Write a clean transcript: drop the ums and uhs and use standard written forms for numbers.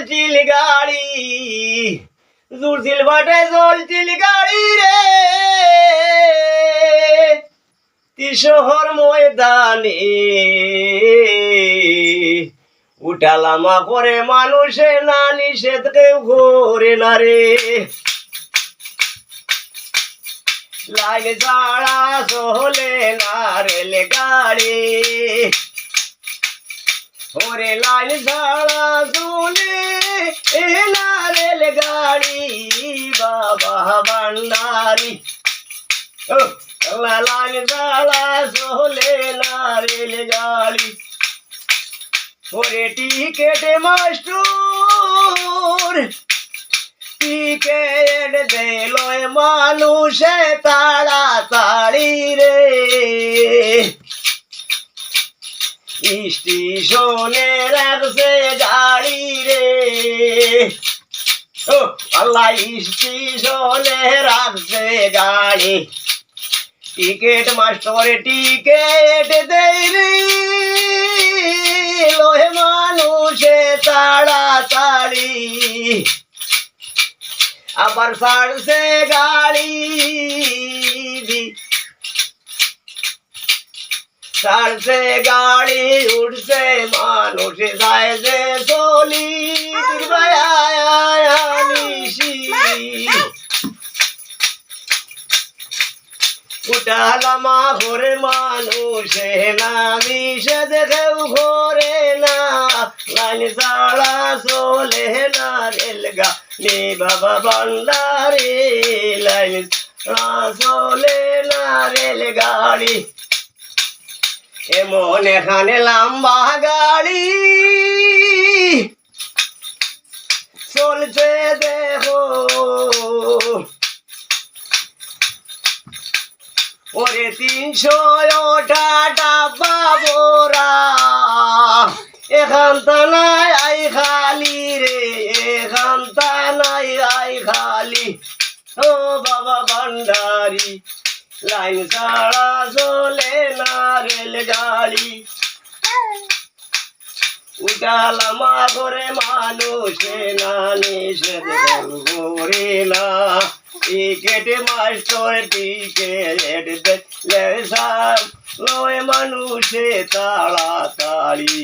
চলছিল গাড়ি জুড়ছিল বাটে চলছিল গাড়ি রে শহর ময়দানে উঠালামা করে মানুষে না নিষেধ কেউ ঘোরে না রে লাইন ছাড়া চলে না রেল গাড়ি ওরে লাইন ছাড়া চলে না রেল গাড়ি বাবা ভান্ডারি লাইন ছাড়া চলে না রেল গাড়ি ওরে টিকেট মাস্টার টিকেট দিল মানুষে তাড়াতাড়ি রে স্টেশনে রাখছে গাড়ি রে ও আল্লাহ স্টেশনে রাখছে গাড়ি টিকেট মাস্টারে টিকেট দেই রে লোহে মানুষে তাড়াতাড়ি আবার ছাড়ছে গাড়ি ছাড়ছে গাড়ি উঠছে মানুষ যায় যে চলি উঠালামা ঘরে মানুষে না নিষেধ কেউ ঘরে না লাইন ছাড়া চলে না রেল গাড়ি বাবা ভান্ডারি লাইন ছাড়া চলে না রেল গাড়ি এমন এখানে লম্বা গাড়ি চলছে দেখো ওরে 300 ওটা ডাব্বা বোরা এখান তা নাই আই খালি রে এখান তা নাই আই খালি ও বাবা ভান্ডারি লাইন ছাড়া চলে না রেল গাড়ি উঠালামা করে মানুষে না নিষেধ করে না টিকেট মাস্টার টিকেট দিলে সব মানুষে তাড়াতাড়ি